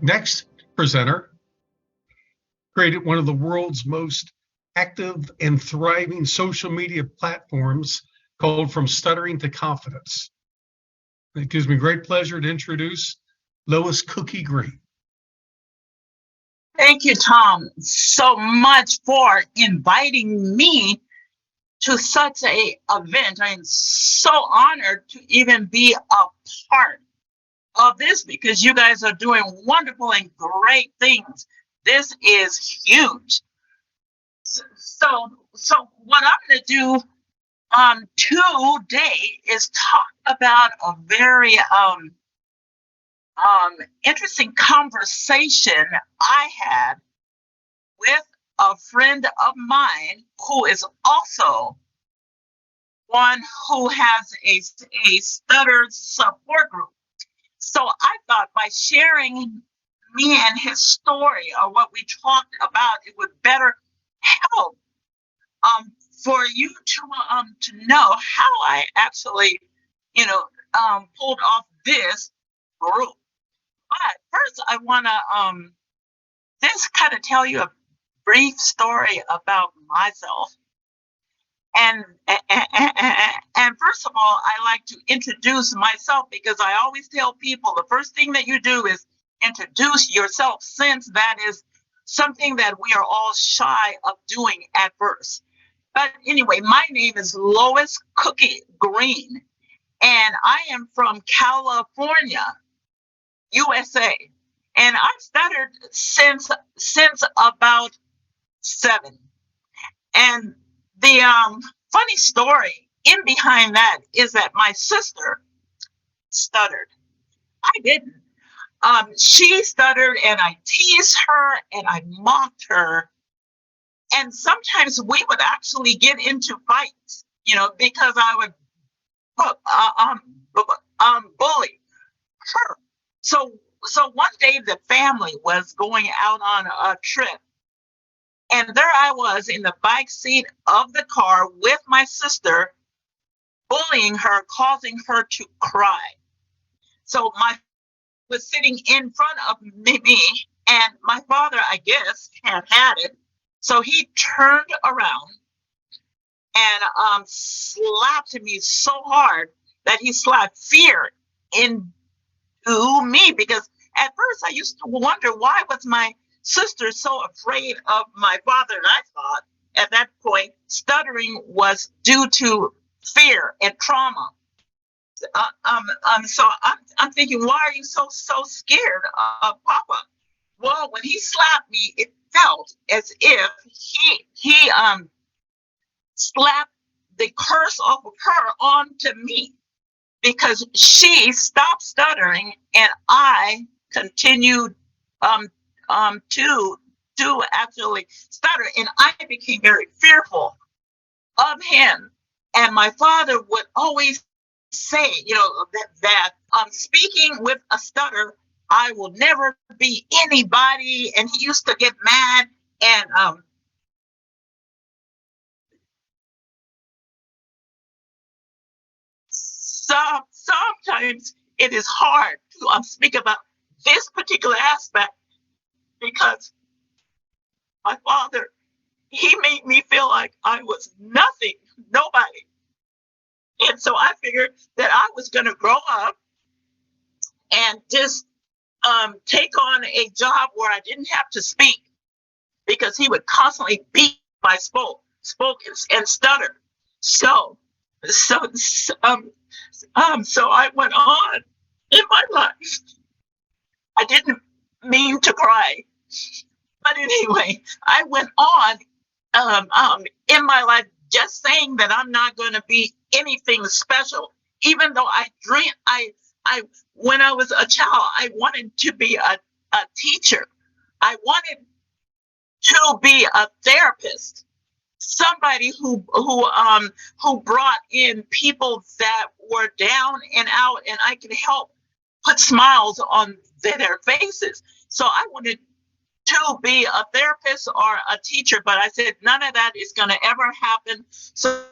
next presenter created one of the world's most active and thriving social media platforms called From Stuttering to Confidence. It gives me great pleasure to introduce Lois Cookie Green. Thank you, Tom, so much for inviting me to such a event. I am so honored to even be a part of this because you guys are doing wonderful and great things. This is huge. So what I'm going to do today is talk about a very interesting conversation I had with a friend of mine who is also one who has a stutter support group. So I thought by sharing me and his story or what we talked about, it would better help for you to know how I actually, pulled off this group. But first, I want to just kind of tell you a brief story about myself. And first of all, I like to introduce myself because I always tell people the first thing that you do is introduce yourself, since that is something that we are all shy of doing at first. But anyway, my name is Lois Cookie Green, and I am from California, USA. And I've stuttered since about 7. And the funny story in behind that is that my sister stuttered. I didn't. She stuttered, and I teased her and I mocked her. And sometimes we would actually get into fights, because I would bully her. So one day the family was going out on a trip, and there I was in the back seat of the car with my sister, bullying her, causing her to cry. So my was sitting in front of me, and my father, I guess, had it. So he turned around and slapped me so hard that he slapped fear into me, because at first I used to wonder, why was my sister so afraid of my father? And I thought at that point stuttering was due to fear and trauma. So I'm thinking, why are you so scared of Papa? Well, when he slapped me, it felt as if he slapped the curse off of her onto me, because she stopped stuttering and I continued to actually stutter, and I became very fearful of him. And my father would always say, that speaking with a stutter, I will never be anybody. And he used to get mad, and sometimes it is hard to speak about this particular aspect, because my father, he made me feel like I was nothing, nobody. And so I figured that I was going to grow up and just take on a job where I didn't have to speak, because he would constantly beat my spoke and stutter. So I went on in my life. I didn't mean to cry, but anyway, I went on in my life just saying that I'm not going to be anything special, even though when I was a child, I wanted to be a teacher. I wanted to be a therapist, somebody who brought in people that were down and out, and I could help put smiles on their faces. So I wanted to be a therapist or a teacher, but I said none of that is going to ever happen. So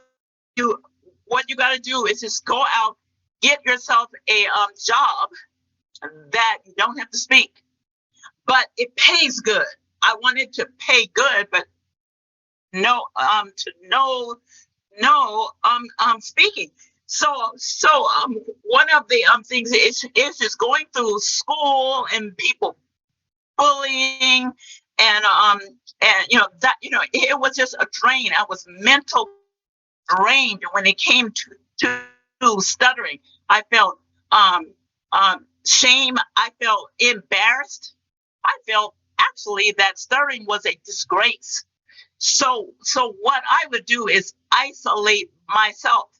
what you got to do is just go out, get yourself a job that you don't have to speak. but it pays good. I wanted to pay good, but no, speaking. So one of the things is just going through school and people bullying and it was just a drain. I was mental drained when it came to stuttering. I felt shame. I felt embarrassed. I felt actually that stuttering was a disgrace. So what I would do is isolate myself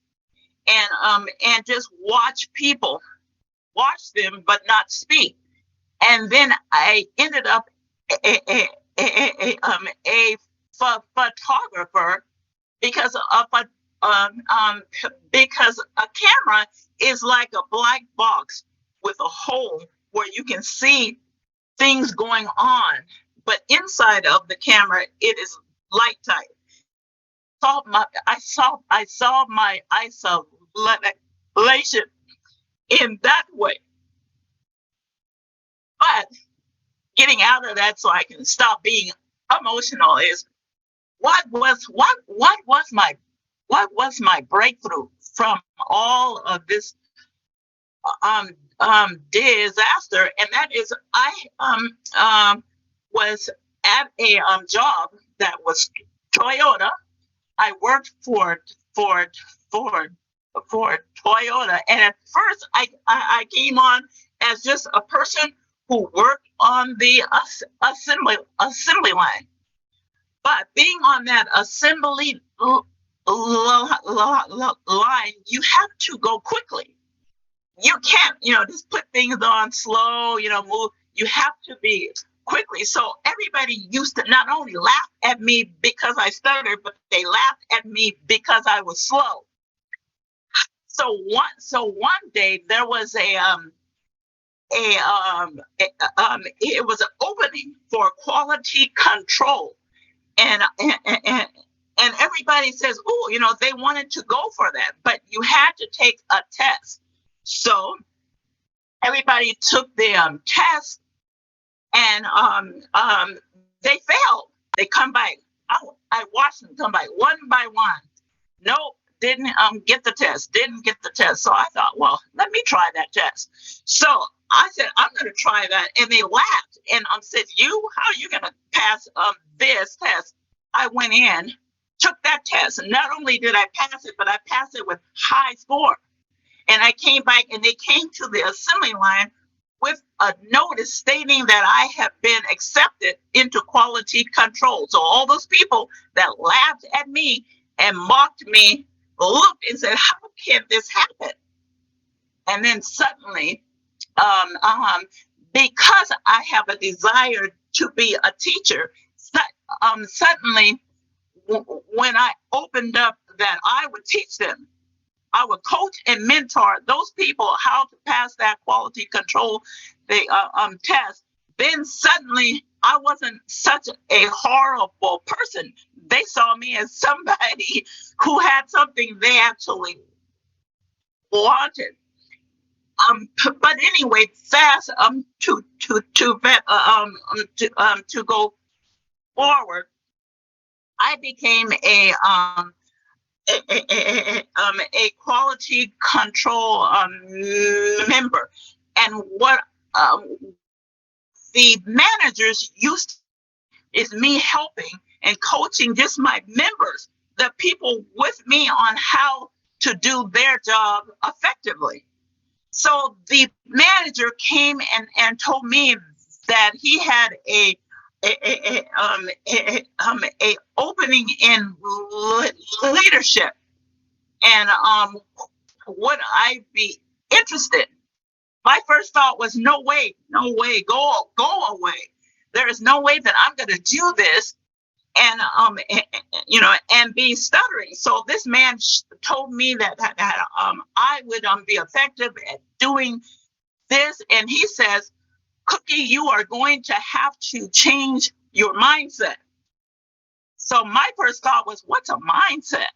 and just watch them but not speak. And then I ended up a photographer because a camera is like a black box with a hole where you can see things going on, but inside of the camera it is light tight. I saw my isolation in that way. But getting out of that so I can stop being emotional is what was my breakthrough from all of this disaster, and that is I was at a job that was Toyota. I worked for Toyota, and at first I came on as just a person who worked on the assembly line. But being on that assembly line, you have to go quickly. You can't, just put things on slow, move. You have to be quickly. So everybody used to not only laugh at me because I stuttered, but they laughed at me because I was slow. So one day there was it was an opening for quality control, and everybody says, oh, they wanted to go for that, but you had to take a test. So everybody took the test, and they failed. They come back. I watched them come back one by one. Nope, didn't get the test. Didn't get the test. So I thought, well, let me try that test. So I said, I'm going to try that, and they laughed and said, how are you going to pass this test? I went in, took that test, and not only did I pass it, but I passed it with high score. And I came back, and they came to the assembly line with a notice stating that I have been accepted into quality control. So all those people that laughed at me and mocked me looked and said, how can this happen? And then suddenly, because I have a desire to be a teacher, suddenly when I opened up that I would teach them, I would coach and mentor those people how to pass that quality control test. Then suddenly I wasn't such a horrible person. They saw me as somebody who had something they actually wanted. But anyway, fast to go forward, I became a quality control member, and what the managers used is me helping and coaching just my members, the people with me, on how to do their job effectively. So the manager came and told me that he had a opening in leadership, and would I be interested? My first thought was, no way, go away. There is no way that I'm going to do this and be stuttering. So this man told me that I would be effective at doing this, and he says, Cookie, you are going to have to change your mindset. So my first thought was, what's a mindset?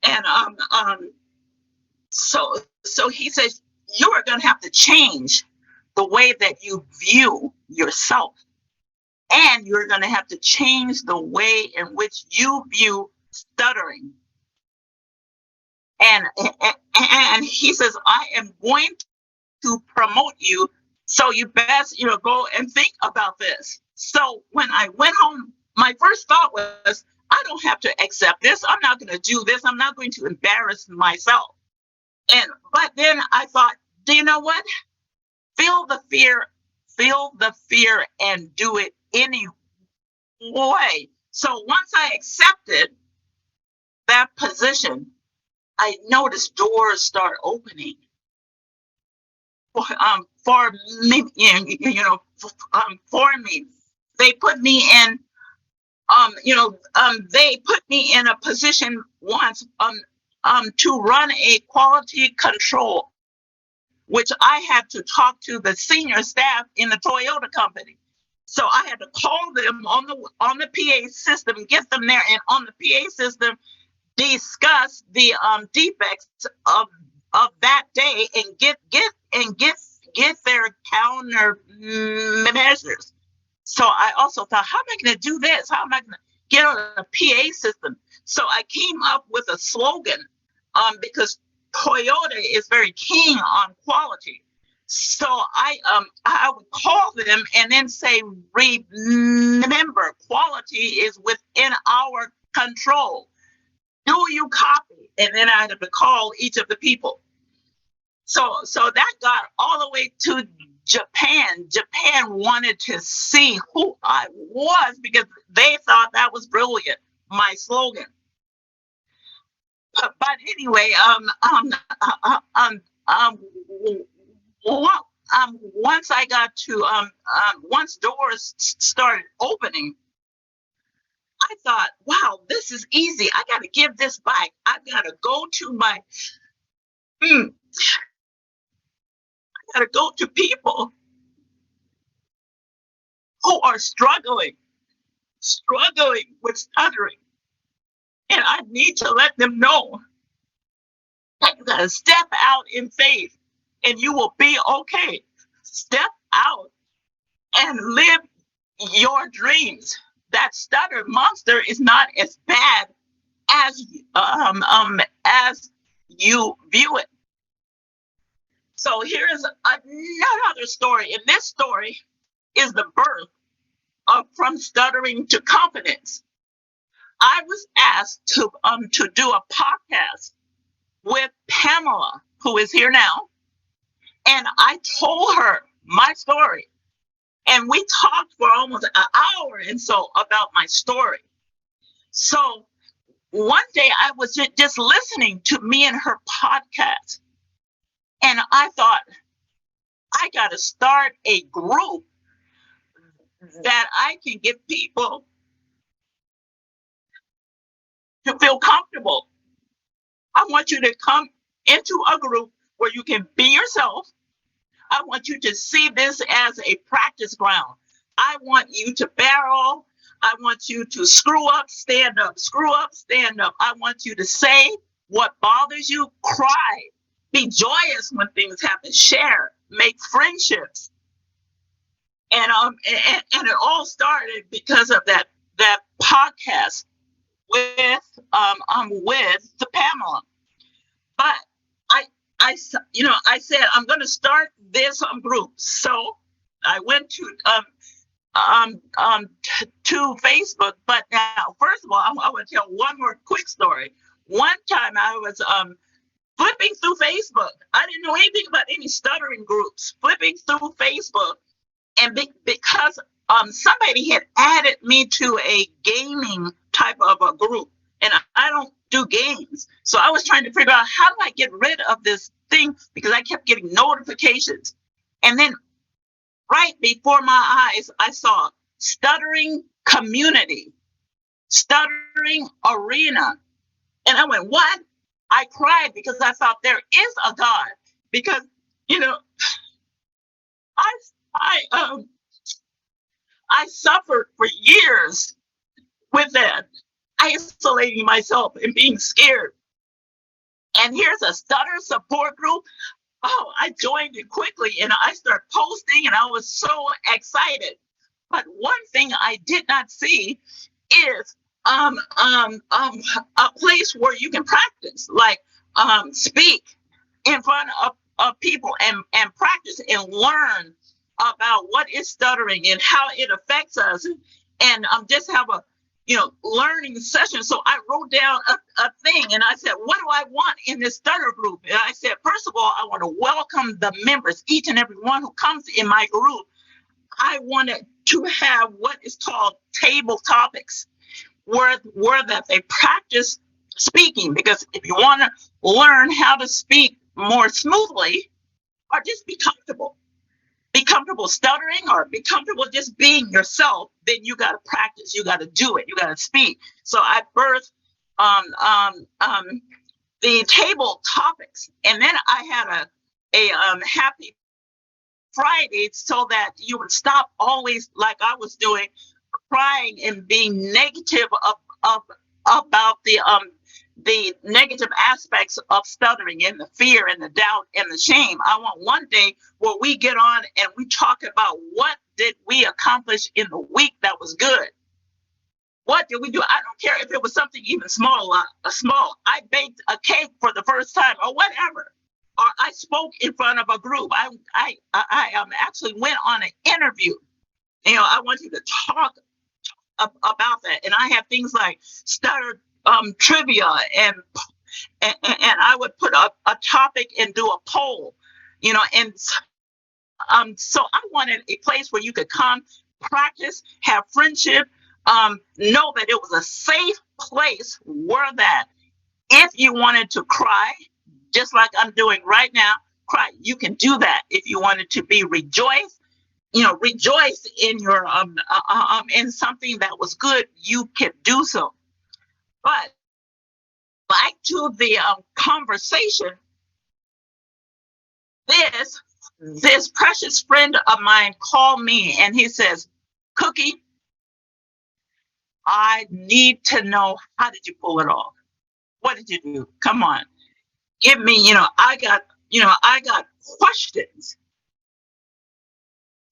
And so he says, you are going to have to change the way that you view yourself. And you're going to have to change the way in which you view stuttering. And he says, I am going to promote you. So you best, go and think about this. So when I went home, my first thought was, I don't have to accept this. I'm not going to do this. I'm not going to embarrass myself. But then I thought, do you know what? Feel the fear and do it anyway. So once I accepted that position, I noticed doors start opening for me. For me, they put me in. They put me in a position once to run a quality control, which I had to talk to the senior staff in the Toyota company. So I had to call them on the PA system, get them there, and on the PA system, discuss the defects of that day and get their countermeasures. So I also thought, how am I going to do this? How am I going to get on a PA system? So I came up with a slogan because Toyota is very keen on quality. So I would call them and then say, remember, quality is within our control. Do you copy? And then I had to call each of the people. So that got all the way to Japan. Japan wanted to see who I was because they thought that was brilliant, my slogan. But anyway, once I got to once doors started opening, I thought, wow, this is easy. I got to give this back. I got to go to people who are struggling with stuttering. And I need to let them know that you got to step out in faith and you will be okay. Step out and live your dreams. That stutter monster is not as bad as you view it. So here is another story. And this story is the birth of From Stuttering to Confidence. I was asked to do a podcast with Pamela, who is here now. And I told her my story. And we talked for almost an hour and so about my story. So one day I was just listening to me and her podcast. And I thought, I got to start a group that I can get people to feel comfortable. I want you to come into a group where you can be yourself. I want you to see this as a practice ground. I want you to barrel. I want you to screw up, stand up, screw up, stand up. I want you to say what bothers you, cry, be joyous when things happen, share, make friendships. And it all started because of that podcast with the Pamela. But I said I'm going to start this group. So I went to Facebook. But now, first of all, I want to tell one more quick story. One time I was flipping through Facebook. I didn't know anything about any stuttering groups. Flipping through Facebook, and because somebody had added me to a gaming type of a group, and I don't do games. So I was trying to figure out, how do I get rid of this thing? Because I kept getting notifications. And then right before my eyes, I saw stuttering community, stuttering arena. And I went, what? I cried because I thought there is a God. Because, I suffered for years with that, isolating myself and being scared. And here's a stutter support group. I joined it quickly and I started posting and I was so excited. But one thing I did not see is a place where you can practice, like speak in front of people and practice and learn about what is stuttering and how it affects us, and just have a learning session. So I wrote down a thing and I said, what do I want in this stutter group? And I said, first of all, I want to welcome the members, each and every one who comes in my group. I wanted to have what is called table topics, where that they practice speaking, because if you want to learn how to speak more smoothly, or just be comfortable stuttering, or be comfortable just being yourself, then you got to practice, you got to do it, you got to speak. So I birthed the table topics, and then I had a happy Friday, so that you would stop always, like I was doing, crying and being negative about the negative aspects of stuttering, and the fear and the doubt and the shame. I want one day where we get on and we talk about what did we accomplish in the week that was good. What did we do? I don't care if it was something even small. I baked a cake for the first time, or whatever. Or I spoke in front of a group. I actually went on an interview. I want you to talk about that. And I have things like stutter trivia, and I would put a topic and do a poll, and so I wanted a place where you could come, practice, have friendship, know that it was a safe place where that if you wanted to cry, just like I'm doing right now, cry, you can do that. If you wanted to be rejoice in your in something that was good, you can do so. But back to the conversation, this precious friend of mine called me and he says, Cookie, I need to know, how did you pull it off? What did you do? Come on, give me, I got questions.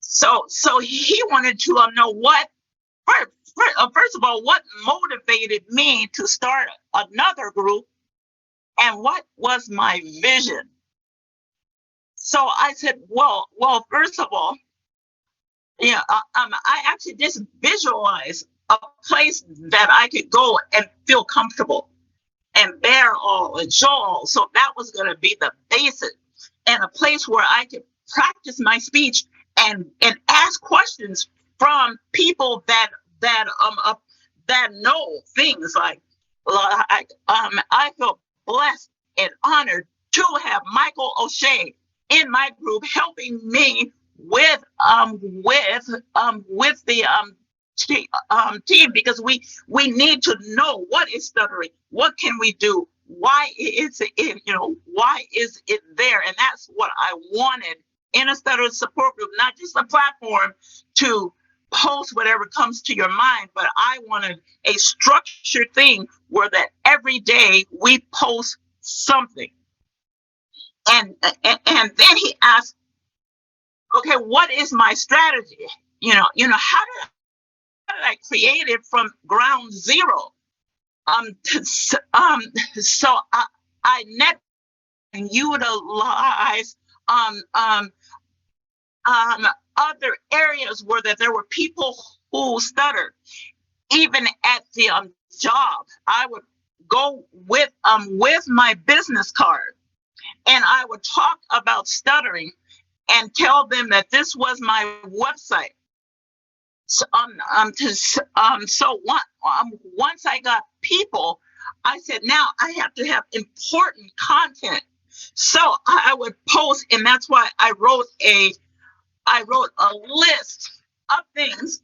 So he wanted to know what, first of all, what motivated me to start another group, and what was my vision. So I said, well, first of all, I actually just visualized a place that I could go and feel comfortable and bear all and show all. So that was going to be the basic, and a place where I could practice my speech and ask questions from people that know things like I feel blessed and honored to have Michael O'Shea in my group helping me with the team, because we need to know what is stuttering, what can we do, why is it there, and that's what I wanted in a stutter support group, not just a platform to post whatever comes to your mind, but I wanted a structured thing where that every day we post something. And then he asked, okay, what is my strategy? How did I create it from ground zero? So I net and utilize other areas where that there were people who stuttered. Even at the job, I would go with my business card, and I would talk about stuttering and tell them that this was my website. So, once I got people, I said, now I have to have important content. So I would post, and that's why I wrote a list of things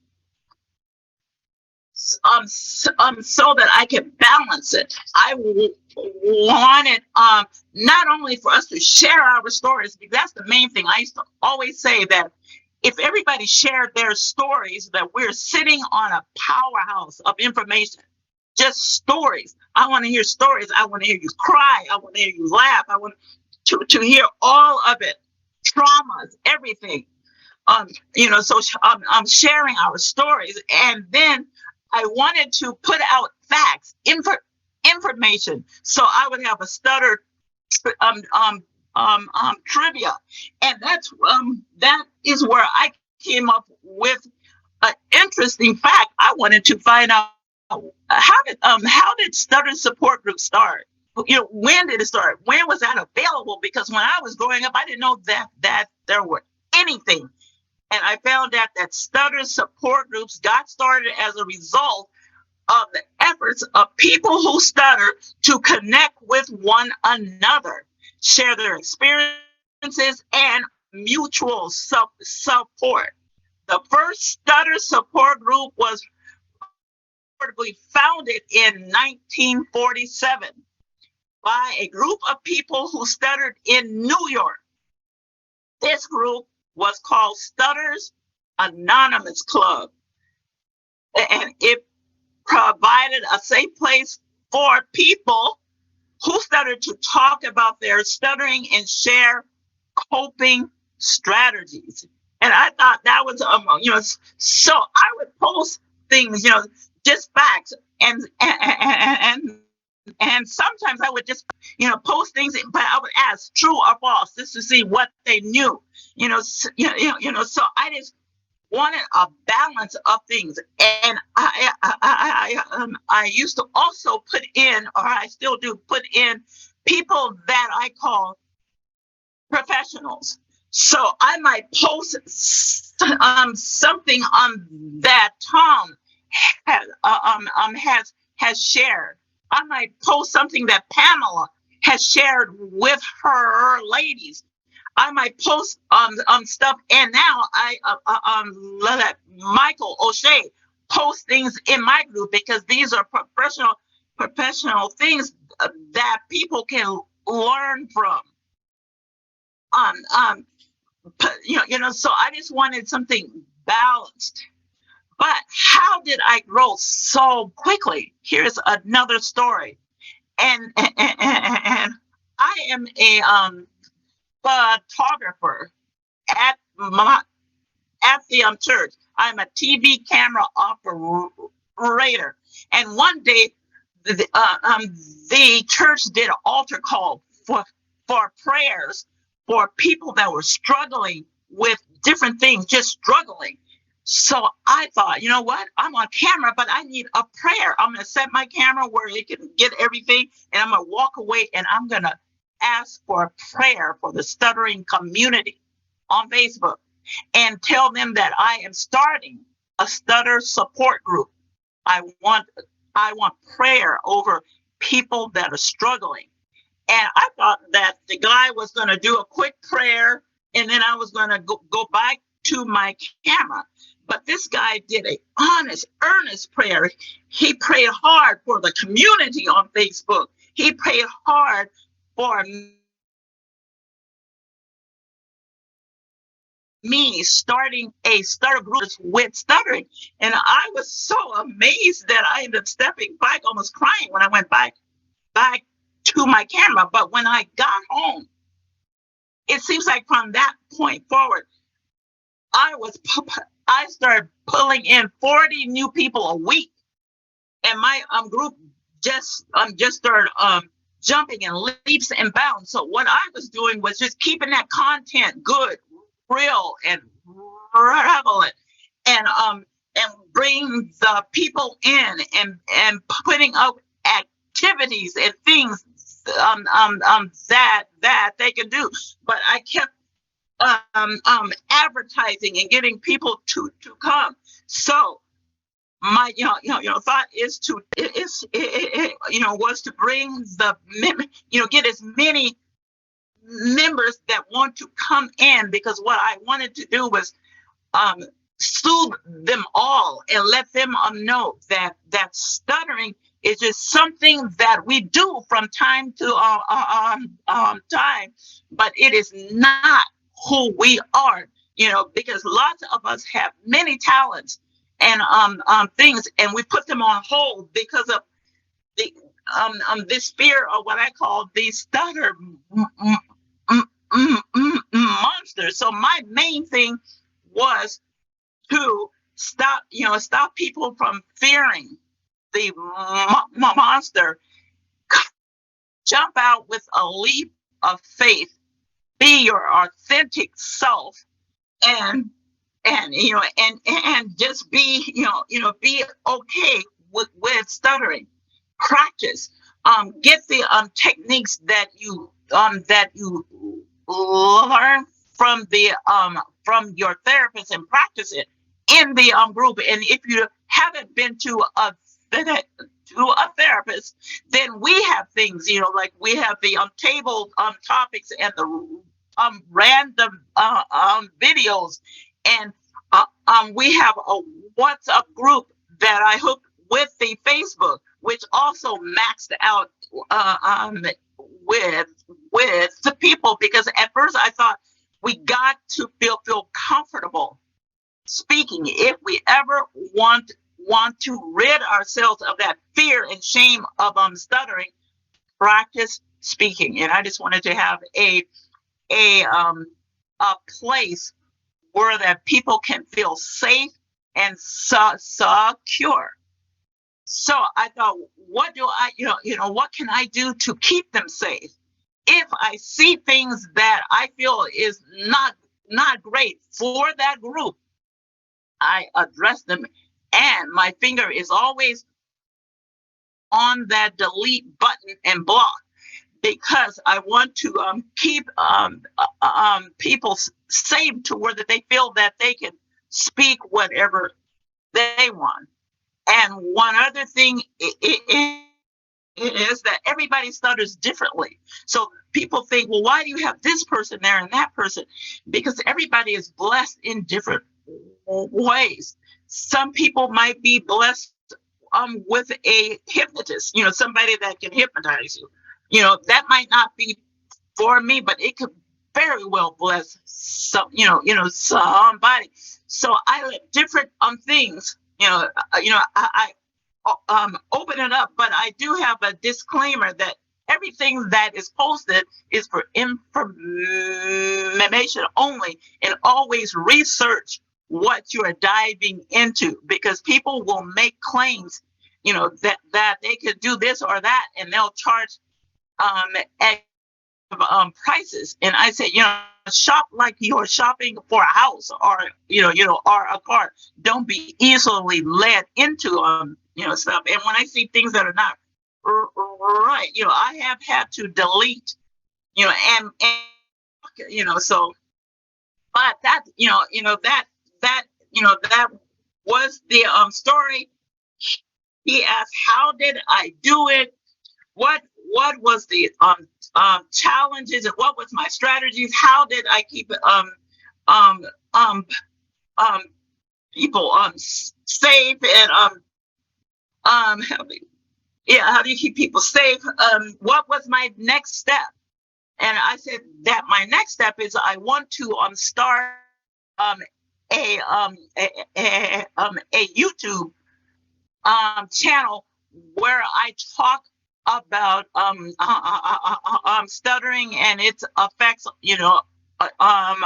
so that I could balance it. I wanted not only for us to share our stories, because that's the main thing. I used to always say that if everybody shared their stories, that we're sitting on a powerhouse of information, just stories. I want to hear stories. I want to hear you cry. I want to hear you laugh. to hear all of it, traumas, everything. So I'm sharing our stories, and then I wanted to put out facts, information. So I would have a stutter trivia, and that is where I came up with an interesting fact. I wanted to find out how did Stutter Support Group start? When did it start? When was that available? Because when I was growing up, I didn't know that there were anything. And I found out that Stutter Support Groups got started as a result of the efforts of people who stutter to connect with one another, share their experiences, and mutual support. The first Stutter Support Group was founded in 1947 by a group of people who stuttered in New York. This group was called Stutters Anonymous Club, and it provided a safe place for people who stuttered to talk about their stuttering and share coping strategies. And I thought that was, so I would post things, just facts, and sometimes I would just, post things, but I would ask true or false just to see what they knew, So I just wanted a balance of things, and I used to also put in, or I still do put in, people that I call professionals. So I might post something that Tom has shared. I might post something that Pamela has shared with her ladies. I might post stuff, and now I let Michael O'Shea post things in my group, because these are professional things that people can learn from. So I just wanted something balanced. But how did I grow so quickly? Here's another story. And I am a photographer at the church. I'm a TV camera operator. And one day, the church did an altar call for prayers for people that were struggling with different things, just struggling. So I thought, you know what? I'm on camera, but I need a prayer. I'm going to set my camera where it can get everything, and I'm going to walk away, and I'm going to ask for a prayer for the stuttering community on Facebook, and tell them that I am starting a stutter support group. I want prayer over people that are struggling. And I thought that the guy was going to do a quick prayer, and then I was going to go back to my camera. But this guy did an honest, earnest prayer. He prayed hard for the community on Facebook. He prayed hard for me starting a stutter group with stuttering. And I was so amazed that I ended up stepping back, almost crying when I went back to my camera. But when I got home, it seems like from that point forward, I started pulling in 40 new people a week, and my group just started jumping in leaps and bounds. So what I was doing was just keeping that content good, real, and relevant, and bring the people in, and putting up activities and things that they can do. But I kept advertising and getting people to come. So my thought was to bring get as many members that want to come in, because what I wanted to do was soothe them all and let them know that stuttering is just something that we do from time to time, but it is not who we are, because lots of us have many talents and things, and we put them on hold because of the this fear of what I call the stutter monster. So my main thing was to stop people from fearing the monster. Jump out with a leap of faith. Be your authentic self, and just be be okay with stuttering. Practice. Get the techniques that you learn from your therapist and practice it in the group. And if you haven't been to a therapist, then we have things, like we have the table topics and the random videos, and we have a WhatsApp group that I hooked with the Facebook, which also maxed out with the people, because at first I thought we got to feel comfortable speaking. If we ever want to rid ourselves of that fear and shame of stuttering, practice speaking. And I just wanted to have a place where that people can feel safe and secure. So I thought, what can I do to keep them safe? If I see things that I feel is not great for that group, I address them, and my finger is always on that delete button and block, because I want to keep people safe to where that they feel that they can speak whatever they want. And one other thing is that everybody stutters differently. So people think, well, why do you have this person there and that person? Because everybody is blessed in different ways. Some people might be blessed with a hypnotist, somebody that can hypnotize you. That might not be for me, but it could very well bless somebody. So I let different things, I open it up, but I do have a disclaimer that everything that is posted is for information only, and always research what you are diving into, because people will make claims, that they could do this or that, and they'll charge prices. And I say, shop like you're shopping for a house or a car. Don't be easily led into stuff. And when I see things that are not right, I have had to delete, and so. But that that was the story. He asked, how did I do it? What was the challenges, and what was my strategies? How did I keep people safe, and how do you keep people safe? What was my next step? And I said that my next step is I want to start a YouTube channel where I talk about stuttering and its effects, on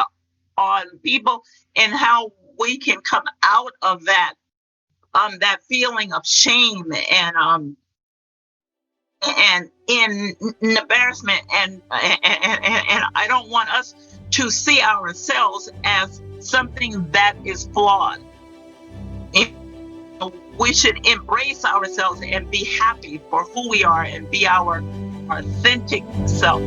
people, and how we can come out of that feeling of shame and in embarrassment, and I don't want us to see ourselves as something that is flawed. We should embrace ourselves and be happy for who we are and be our authentic self.